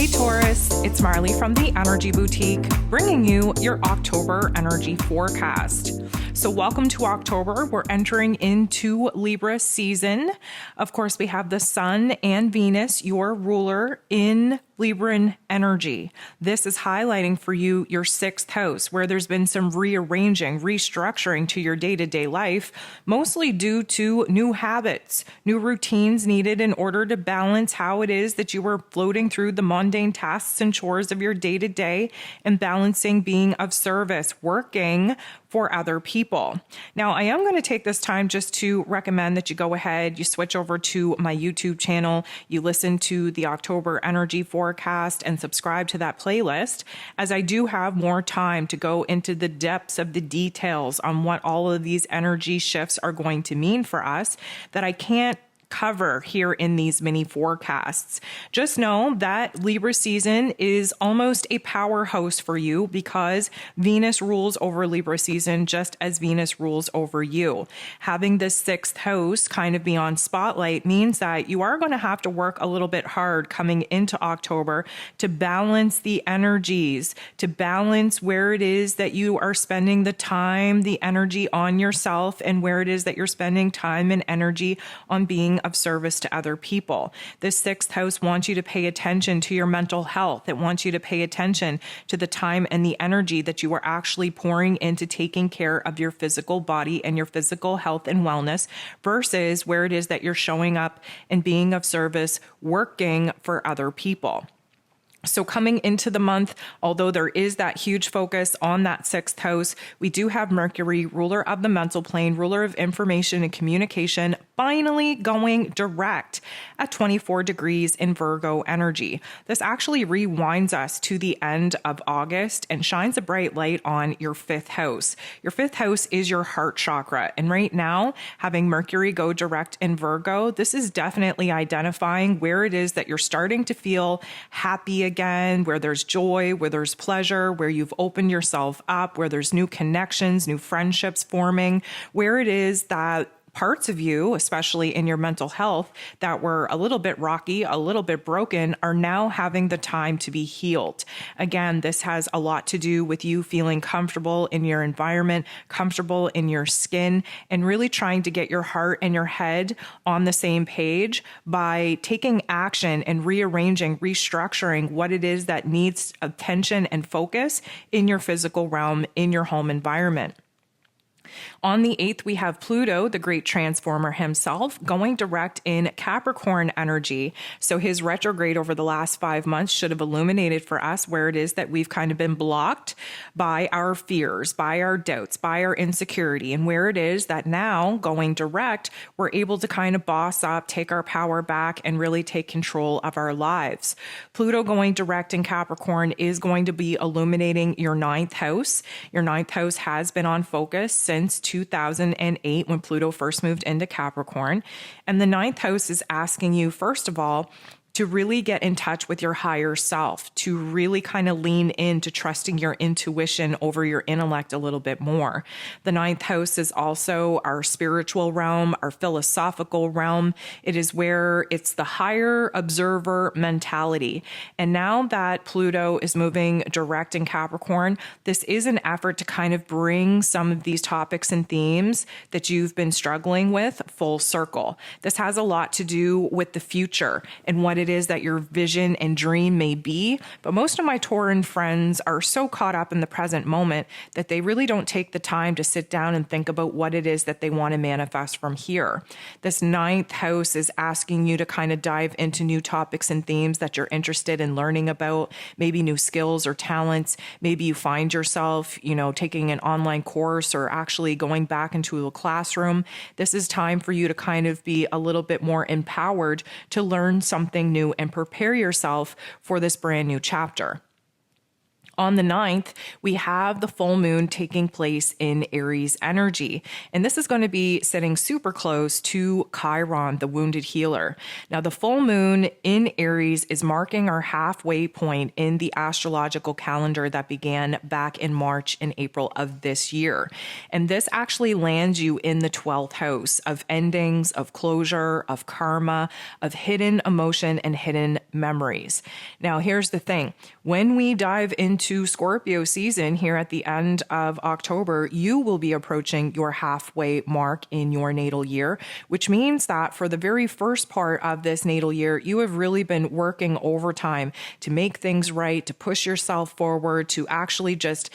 Hey Taurus, it's Marley from the Energy Boutique, bringing you your October energy forecast. So welcome to October. We're entering into Libra season. Of course, we have the Sun and Venus, your ruler, in Libran energy. This is highlighting for you your sixth house, where there's been some rearranging, restructuring to your day-to-day life, mostly due to new habits, new routines needed in order to balance how it is that you were floating through the mundane tasks and chores of your day-to-day and balancing being of service, working for other people. Now, I am going to take this time just to recommend that you go ahead, you switch over to my YouTube channel, you listen to the October energy forecast and subscribe to that playlist, as I do have more time to go into the depths of the details on what all of these energy shifts are going to mean for us that I can't cover here in these mini forecasts. Just know that Libra season is almost a powerhouse for you because Venus rules over Libra season just as Venus rules over you. Having this sixth house kind of be on spotlight means that you are going to have to work a little bit hard coming into October to balance the energies, to balance where it is that you are spending the time, the energy on yourself, and where it is that you're spending time and energy on being of service to other people. This sixth house wants you to pay attention to your mental health. It wants you to pay attention to the time and the energy that you are actually pouring into taking care of your physical body and your physical health and wellness versus where it is that you're showing up and being of service, working for other people. So coming into the month, although there is that huge focus on that sixth house, we do have Mercury, ruler of the mental plane, ruler of information and communication, finally going direct at 24 degrees in Virgo energy. This actually rewinds us to the end of August and shines a bright light on your fifth house. Your fifth house is your heart chakra. And right now, having Mercury go direct in Virgo, this is definitely identifying where it is that you're starting to feel happy again, where there's joy, where there's pleasure, where you've opened yourself up, where there's new connections, new friendships forming, where it is that parts of you, especially in your mental health, that were a little bit rocky, a little bit broken, are now having the time to be healed. Again, this has a lot to do with you feeling comfortable in your environment, comfortable in your skin, and really trying to get your heart and your head on the same page by taking action and rearranging, restructuring what it is that needs attention and focus in your physical realm, in your home environment. On the 8th, we have Pluto, the great transformer himself, going direct in Capricorn energy. So his retrograde over the last 5 months should have illuminated for us where it is that we've kind of been blocked by our fears, by our doubts, by our insecurity, and where it is that now going direct, we're able to kind of boss up, take our power back, and really take control of our lives. Pluto going direct in Capricorn is going to be illuminating your ninth house. Your ninth house has been on focus since 2008 when Pluto first moved into Capricorn. And the ninth house is asking you, first of all, to really get in touch with your higher self, to really kind of lean into trusting your intuition over your intellect a little bit more. The ninth house is also our spiritual realm, our philosophical realm. It is where it's the higher observer mentality. And now that Pluto is moving direct in Capricorn, this is an effort to kind of bring some of these topics and themes that you've been struggling with full circle. This has a lot to do with the future and what it is that your vision and dream may be. But most of my Tauran friends are so caught up in the present moment that they really don't take the time to sit down and think about what it is that they want to manifest from here. This ninth house is asking you to kind of dive into new topics and themes that you're interested in learning about, maybe new skills or talents. Maybe you find yourself, taking an online course or actually going back into a classroom. This is time for you to kind of be a little bit more empowered to learn something new and prepare yourself for this brand new chapter. On the 9th, we have the full moon taking place in Aries energy. And this is going to be sitting super close to Chiron, the wounded healer. Now, the full moon in Aries is marking our halfway point in the astrological calendar that began back in March and April of this year. And this actually lands you in the 12th house of endings, of closure, of karma, of hidden emotion and hidden memories. Now, here's the thing. When we dive into Scorpio season here at the end of October, you will be approaching your halfway mark in your natal year, which means that for the very first part of this natal year, you have really been working overtime to make things right, to push yourself forward, to actually just,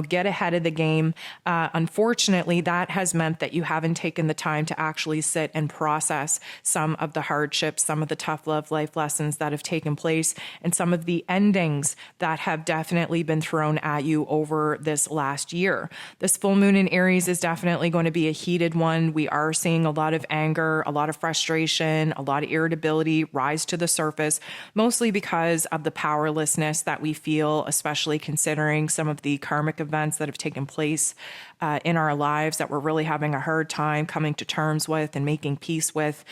get ahead of the game. Unfortunately, that has meant that you haven't taken the time to actually sit and process some of the hardships, some of the tough love life lessons that have taken place, and some of the endings that have definitely been thrown at you over this last year. This full moon in Aries is definitely going to be a heated one. We are seeing a lot of anger, a lot of frustration, a lot of irritability rise to the surface, mostly because of the powerlessness that we feel, especially considering some of the karmic events that have taken place in our lives that we're really having a hard time coming to terms with and making peace with.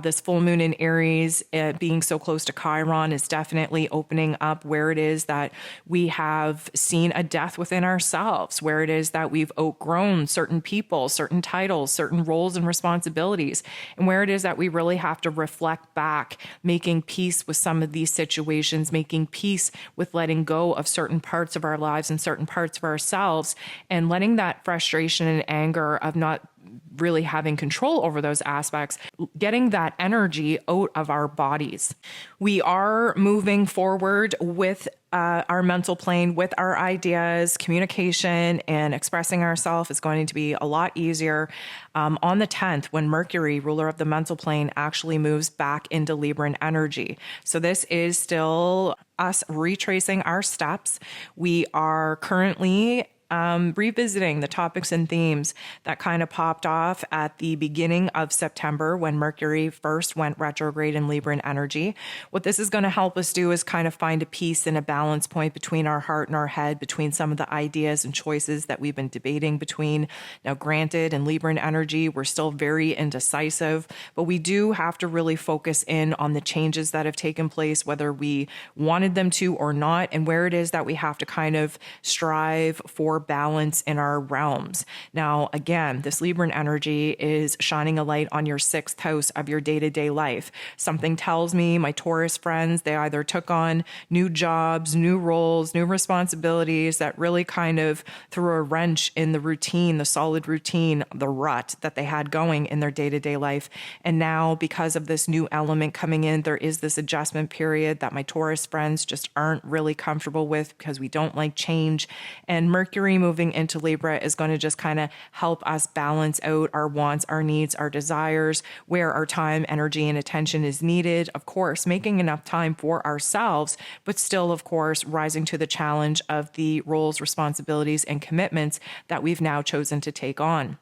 This full moon in Aries, being so close to Chiron, is definitely opening up where it is that we have seen a death within ourselves, where it is that we've outgrown certain people, certain titles, certain roles and responsibilities, and where it is that we really have to reflect back, making peace with some of these situations, making peace with letting go of certain parts of our lives and certain parts of ourselves, and letting that frustration and anger of not really having control over those aspects, getting that energy out of our bodies. We are moving forward with our mental plane, with our ideas. Communication and expressing ourselves is going to be a lot easier on the 10th, when Mercury, ruler of the mental plane, actually moves back into Libran energy. So this is still us retracing our steps. We are currently revisiting the topics and themes that kind of popped off at the beginning of September when Mercury first went retrograde in Libran energy. What this is going to help us do is kind of find a peace and a balance point between our heart and our head, between some of the ideas and choices that we've been debating between. Now, granted, in Libran energy, we're still very indecisive, but we do have to really focus in on the changes that have taken place, whether we wanted them to or not, and where it is that we have to kind of strive for balance in our realms. Now, again, this Libran energy is shining a light on your 6th house of your day-to-day life. Something tells me my Taurus friends, they either took on new jobs, new roles, new responsibilities that really kind of threw a wrench in the routine, the solid routine, the rut that they had going in their day-to-day life. And now, because of this new element coming in, there is this adjustment period that my Taurus friends just aren't really comfortable with, because we don't like change. And Mercury moving into Libra is going to just kind of help us balance out our wants, our needs, our desires, where our time, energy, and attention is needed. Of course, making enough time for ourselves, but still, of course, rising to the challenge of the roles, responsibilities, and commitments that we've now chosen to take on.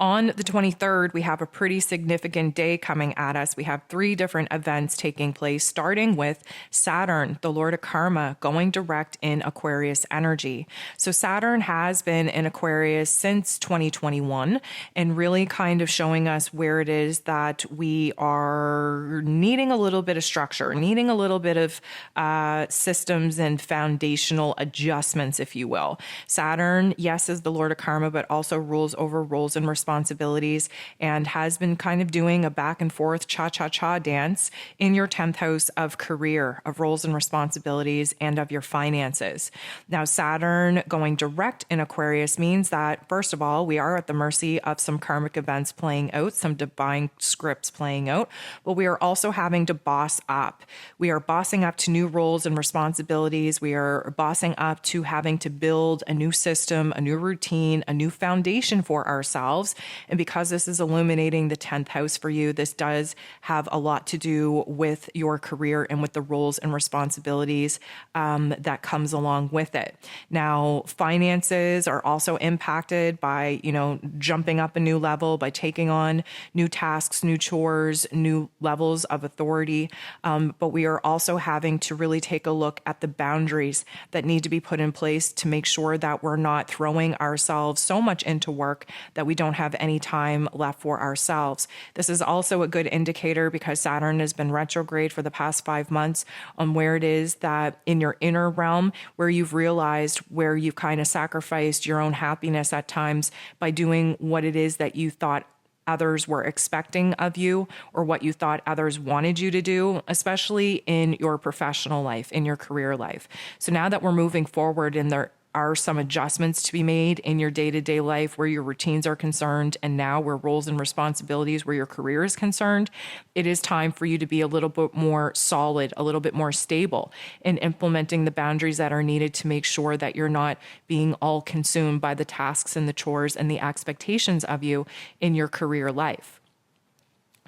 On the 23rd, we have a pretty significant day coming at us. We have 3 different events taking place, starting with Saturn, the Lord of Karma, going direct in Aquarius energy. So Saturn has been in Aquarius since 2021 and really kind of showing us where it is that we are needing a little bit of structure, needing a little bit of systems and foundational adjustments, if you will. Saturn, yes, is the Lord of Karma, but also rules over roles and responsibilities, and has been kind of doing a back and forth cha-cha-cha dance in your 10th house of career, of roles and responsibilities, and of your finances. Now, Saturn going direct in Aquarius means that, first of all, we are at the mercy of some karmic events playing out, some divine scripts playing out, but we are also having to boss up. We are bossing up to new roles and responsibilities. We are bossing up to having to build a new system, a new routine, a new foundation for ourselves. ourselves. And because this is illuminating the 10th house for you, this does have a lot to do with your career and with the roles and responsibilities that comes along with it. Now, finances are also impacted by, jumping up a new level, by taking on new tasks, new chores, new levels of authority. But we are also having to really take a look at the boundaries that need to be put in place to make sure that we're not throwing ourselves so much into work that we don't have any time left for ourselves. This is also a good indicator because Saturn has been retrograde for the past 5 months on where it is that in your inner realm, where you've realized where you've kind of sacrificed your own happiness at times by doing what it is that you thought others were expecting of you or what you thought others wanted you to do, especially in your professional life, in your career life. So now that we're moving forward and there are some adjustments to be made in your day-to-day life where your routines are concerned and now where roles and responsibilities where your career is concerned, it is time for you to be a little bit more solid, a little bit more stable in implementing the boundaries that are needed to make sure that you're not being all consumed by the tasks and the chores and the expectations of you in your career life.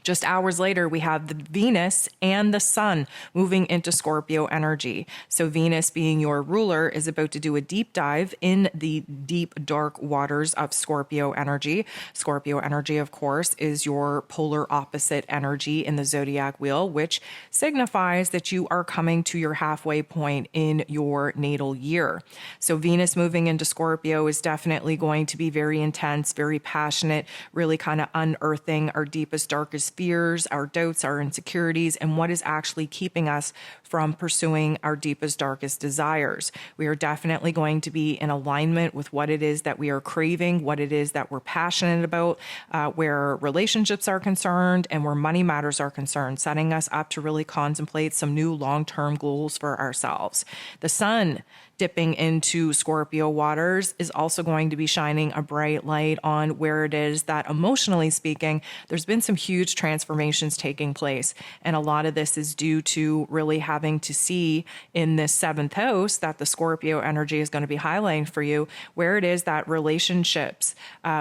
Just hours later, we have the Venus and the Sun moving into Scorpio energy. So Venus, being your ruler, is about to do a deep dive in the deep, dark waters of Scorpio energy. Scorpio energy, of course, is your polar opposite energy in the zodiac wheel, which signifies that you are coming to your halfway point in your natal year. So Venus moving into Scorpio is definitely going to be very intense, very passionate, really kind of unearthing our deepest, darkest fears, our doubts, our insecurities, and what is actually keeping us from pursuing our deepest, darkest desires. We are definitely going to be in alignment with what it is that we are craving, what it is that we're passionate about, where relationships are concerned and where money matters are concerned, setting us up to really contemplate some new long-term goals for ourselves. The Sun dipping into Scorpio waters is also going to be shining a bright light on where it is that, emotionally speaking, there's been some huge transformations taking place. And a lot of this is due to really having to see in this 7th house that the Scorpio energy is going to be highlighting for you, where it is that relationships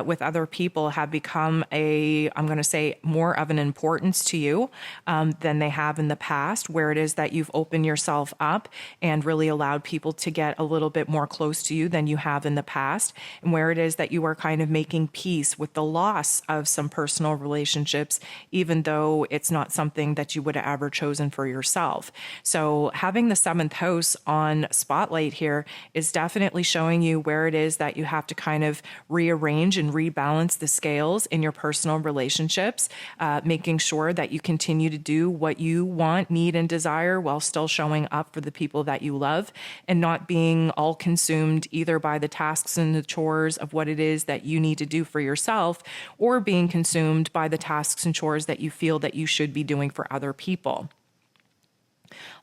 with other people have become I'm going to say, more of an importance to you than they have in the past, where it is that you've opened yourself up and really allowed people to get a little bit more close to you than you have in the past, and where it is that you are kind of making peace with the loss of some personal relationships, even though it's not something that you would have ever chosen for yourself. So having the 7th house on spotlight here is definitely showing you where it is that you have to kind of rearrange and rebalance the scales in your personal relationships, making sure that you continue to do what you want, need, and desire while still showing up for the people that you love and not being all consumed either by the tasks and the chores of what it is that you need to do for yourself, or being consumed by the tasks and chores that you feel that you should be doing for other people.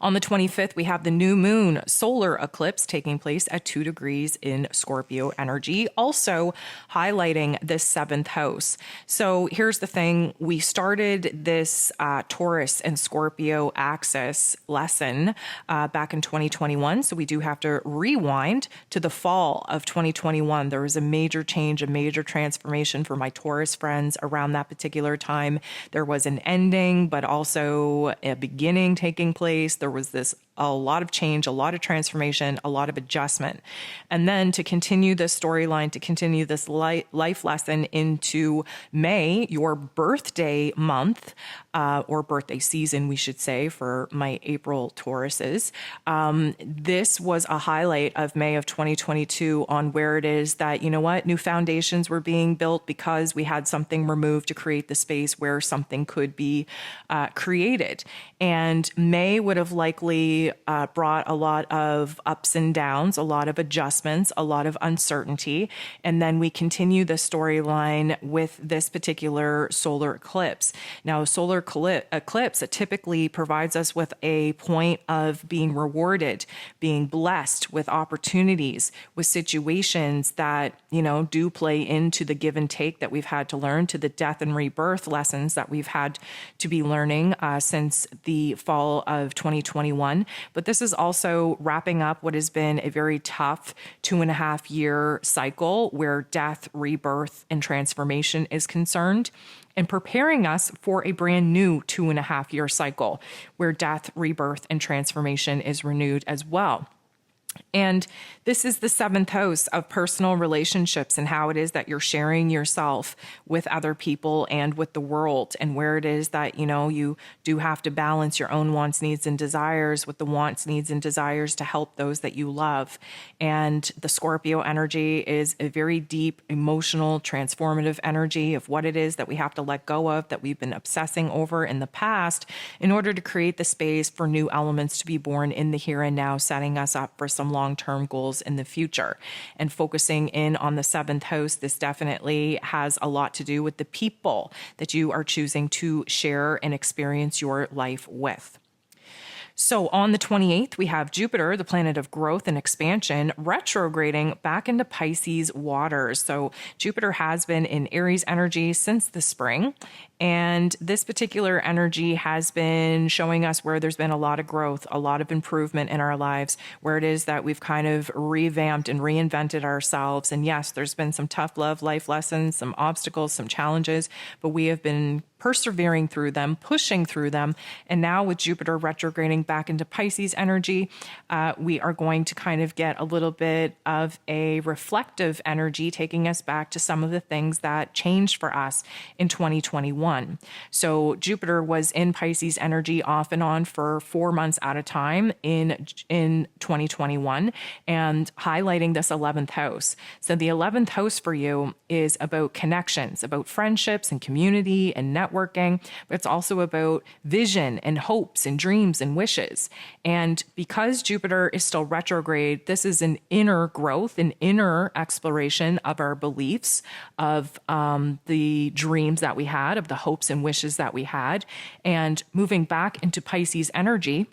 On the 25th, we have the new moon solar eclipse taking place at 2 degrees in Scorpio energy, also highlighting this 7th house. So here's the thing. We started this Taurus and Scorpio axis lesson back in 2021. So we do have to rewind to the fall of 2021. There was a major change, a major transformation for my Taurus friends around that particular time. There was an ending, but also a beginning taking place. There was a lot of change, a lot of transformation, a lot of adjustment. And then to continue this storyline, to continue this life lesson into May, your birthday month, or birthday season, we should say, for my April Tauruses. This was a highlight of May of 2022 on where it is that, new foundations were being built because we had something removed to create the space where something could be created. And May would have likely brought a lot of ups and downs, a lot of adjustments, a lot of uncertainty. And then we continue the storyline with this particular solar eclipse. Now, solar eclipse, it typically provides us with a point of being rewarded, being blessed with opportunities, with situations that, do play into the give and take that we've had to learn, to the death and rebirth lessons that we've had to be learning since the fall of 2021. But this is also wrapping up what has been a very tough 2.5 year cycle where death, rebirth, and transformation is concerned, and preparing us for a brand new 2.5 year cycle where death, rebirth, and transformation is renewed as well. And this is the 7th house of personal relationships and how it is that you're sharing yourself with other people and with the world, and where it is that, you do have to balance your own wants, needs, and desires with the wants, needs, and desires to help those that you love. And the Scorpio energy is a very deep, emotional, transformative energy of what it is that we have to let go of, that we've been obsessing over in the past, in order to create the space for new elements to be born in the here and now, setting us up for some long-term goals in the future. And focusing in on the 7th house, this definitely has a lot to do with the people that you are choosing to share and experience your life with. So on the 28th, we have Jupiter, the planet of growth and expansion, retrograding back into Pisces waters. So Jupiter has been in Aries energy since the spring. And this particular energy has been showing us where there's been a lot of growth, a lot of improvement in our lives, where it is that we've kind of revamped and reinvented ourselves. And yes, there's been some tough love life lessons, some obstacles, some challenges, but we have been persevering through them, pushing through them. And now with Jupiter retrograding back into Pisces energy, we are going to kind of get a little bit of a reflective energy, taking us back to some of the things that changed for us in 2021. So Jupiter was in Pisces energy off and on for 4 months at a time in 2021, and highlighting this 11th house. So the 11th house for you is about connections, about friendships and community and networking, but it's also about vision and hopes and dreams and wishes. And because Jupiter is still retrograde, this is an inner growth, an inner exploration of our beliefs, of the dreams that we had, of the hopes and wishes that we had. And moving back into Pisces energy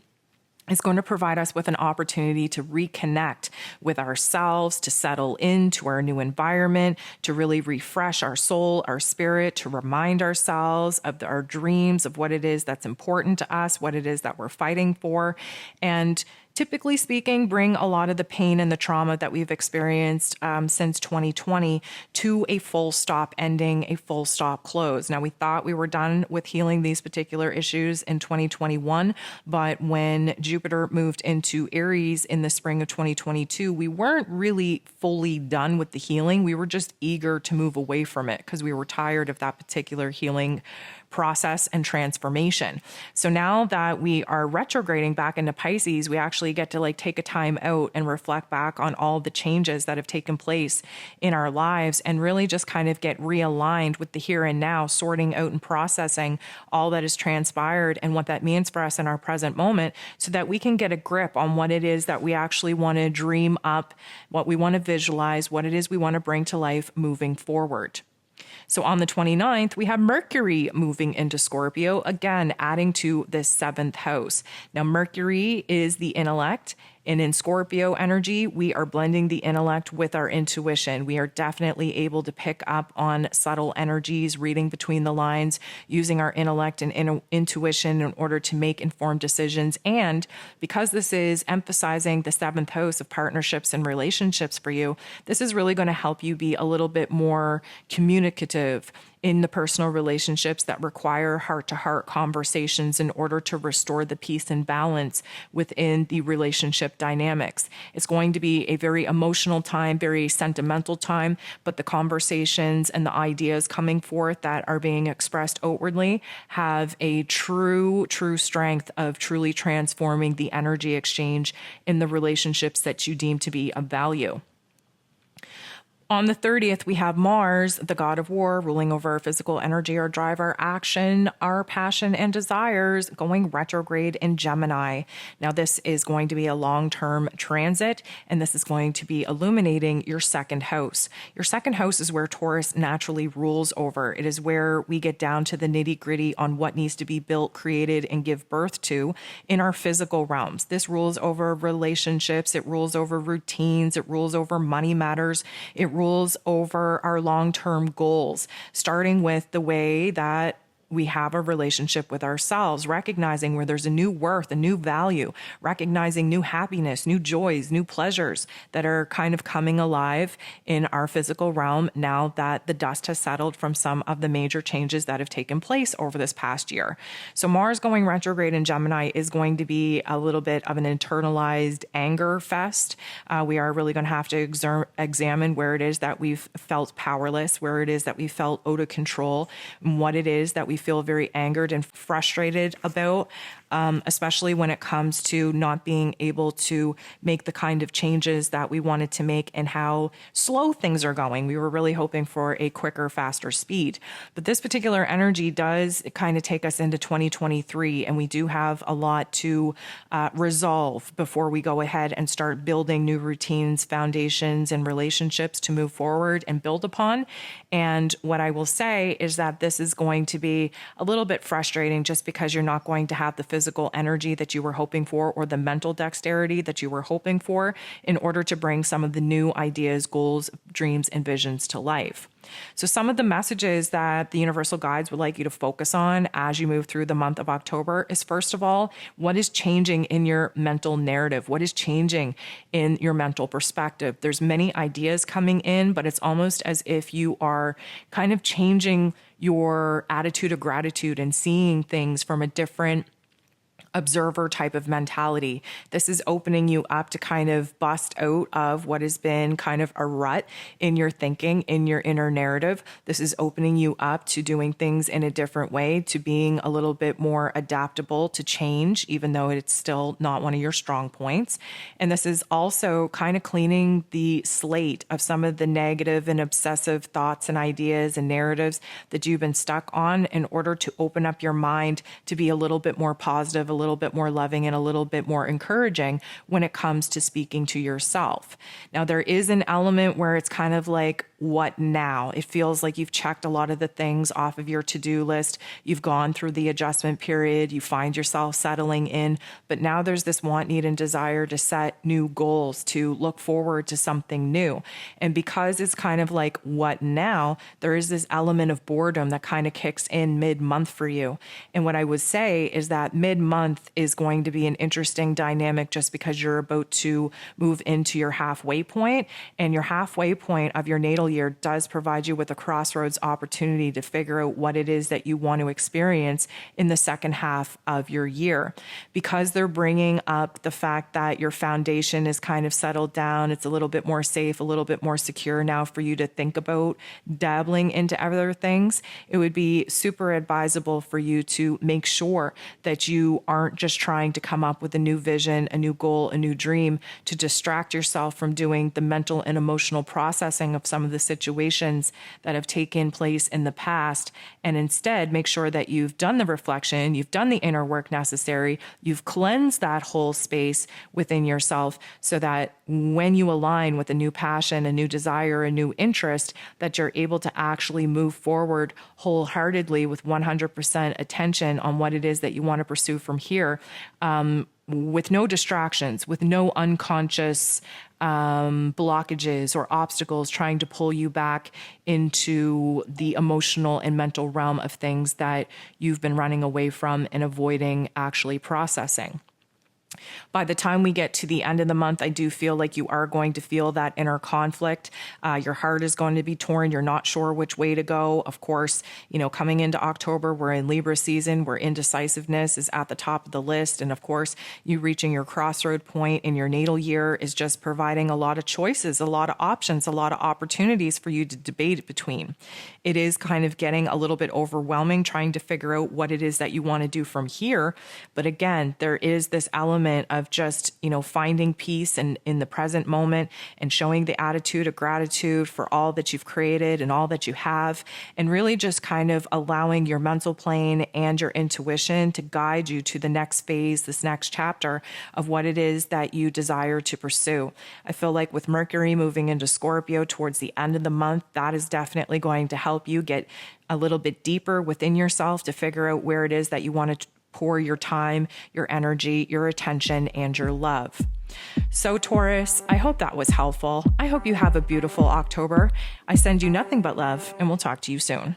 is going to provide us with an opportunity to reconnect with ourselves, to settle into our new environment, to really refresh our soul, our spirit, to remind ourselves of our dreams, of what it is that's important to us, what it is that we're fighting for. And typically speaking, bring a lot of the pain and the trauma that we've experienced since 2020 to a full stop ending, a full stop close. Now, we thought we were done with healing these particular issues in 2021, but when Jupiter moved into Aries in the spring of 2022, we weren't really fully done with the healing. We were just eager to move away from it because we were tired of that particular healing process and transformation. So now that we are retrograding back into Pisces, we actually get to take a time out and reflect back on all the changes that have taken place in our lives, and really just kind of get realigned with the here and now, sorting out and processing all that has transpired and what that means for us in our present moment, so that we can get a grip on what it is that we actually want to dream up, what we want to visualize, what it is we want to bring to life moving forward. So on the 29th, we have Mercury moving into Scorpio, again, adding to this 7th house. Now, Mercury is the intellect. And in Scorpio energy, we are blending the intellect with our intuition. We are definitely able to pick up on subtle energies, reading between the lines, using our intellect and intuition in order to make informed decisions. And because this is emphasizing the 7th house of partnerships and relationships for you, this is really going to help you be a little bit more communicative in the personal relationships that require heart-to-heart conversations in order to restore the peace and balance within the relationship dynamics. It's going to be a very emotional time, very sentimental time, but the conversations and the ideas coming forth that are being expressed outwardly have a true strength of truly transforming the energy exchange in the relationships that you deem to be of value. On the 30th, we have Mars, the god of war, ruling over our physical energy, our drive, our action, our passion, and desires, going retrograde in Gemini. Now, this is going to be a long-term transit, and this is going to be illuminating your 2nd house. Your 2nd house is where Taurus naturally rules over. It is where we get down to the nitty-gritty on what needs to be built, created, and give birth to in our physical realms. This rules over relationships. It rules over routines. It rules over money matters. It rules over our long-term goals, starting with the way that we have a relationship with ourselves, recognizing where there's a new worth, a new value, recognizing new happiness, new joys, new pleasures that are kind of coming alive in our physical realm now that the dust has settled from some of the major changes that have taken place over this past year. So Mars going retrograde in Gemini is going to be a little bit of an internalized anger fest. We are really going to have to examine where it is that we've felt powerless, where it is that we felt out of control, and what it is that we feel very angered and frustrated about, especially when it comes to not being able to make the kind of changes that we wanted to make and how slow things are going. We were really hoping for a quicker, faster speed. But this particular energy does kind of take us into 2023, and we do have a lot to resolve before we go ahead and start building new routines, foundations, and relationships to move forward and build upon. And what I will say is that this is going to be a little bit frustrating just because you're not going to have the physical energy that you were hoping for or the mental dexterity that you were hoping for in order to bring some of the new ideas, goals, dreams, and visions to life. So some of the messages that the universal guides would like you to focus on as you move through the month of October is, first of all, what is changing in your mental narrative? What is changing in your mental perspective? There's many ideas coming in, but it's almost as if you are kind of changing your attitude of gratitude and seeing things from a different observer type of mentality. This is opening you up to kind of bust out of what has been kind of a rut in your thinking, in your inner narrative. This is opening you up to doing things in a different way, to being a little bit more adaptable to change, even though it's still not one of your strong points. And this is also kind of cleaning the slate of some of the negative and obsessive thoughts and ideas and narratives that you've been stuck on in order to open up your mind to be a little bit more positive, a little bit more loving, and a little bit more encouraging when it comes to speaking to yourself. Now, there is an element where it's kind of like, what now? It feels like you've checked a lot of the things off of your to-do list. You've gone through the adjustment period. You find yourself settling in, but now there's this want, need, and desire to set new goals, to look forward to something new. And because it's kind of like, what now? There is this element of boredom that kind of kicks in mid-month for you. And what I would say is that mid-month is going to be an interesting dynamic just because you're about to move into your halfway point, and your halfway point of your natal year does provide you with a crossroads opportunity to figure out what it is that you want to experience in the second half of your year. Because they're bringing up the fact that your foundation is kind of settled down, it's a little bit more safe, a little bit more secure now for you to think about dabbling into other things. It would be super advisable for you to make sure that you aren't just trying to come up with a new vision, a new goal, a new dream to distract yourself from doing the mental and emotional processing of some of the situations that have taken place in the past, and instead make sure that you've done the reflection, you've done the inner work necessary, you've cleansed that whole space within yourself so that when you align with a new passion, a new desire, a new interest, that you're able to actually move forward wholeheartedly with 100% attention on what it is that you want to pursue from here, with no distractions, with no unconscious blockages or obstacles trying to pull you back into the emotional and mental realm of things that you've been running away from and avoiding actually processing. By the time we get to the end of the month, I do feel like you are going to feel that inner conflict. Your heart is going to be torn. You're not sure which way to go. Of course, coming into October, we're in Libra season where indecisiveness is at the top of the list. And of course, you reaching your crossroad point in your natal year is just providing a lot of choices, a lot of options, a lot of opportunities for you to debate between. It is kind of getting a little bit overwhelming trying to figure out what it is that you want to do from here. But again, there is this element of just, finding peace and in the present moment and showing the attitude of gratitude for all that you've created and all that you have, and really just kind of allowing your mental plane and your intuition to guide you to the next phase, this next chapter of what it is that you desire to pursue. I feel like with Mercury moving into Scorpio towards the end of the month, that is definitely going to help you get a little bit deeper within yourself to figure out where it is that you want to pour your time, your energy, your attention, and your love. So Taurus, I hope that was helpful. I hope you have a beautiful October. I send you nothing but love, and we'll talk to you soon.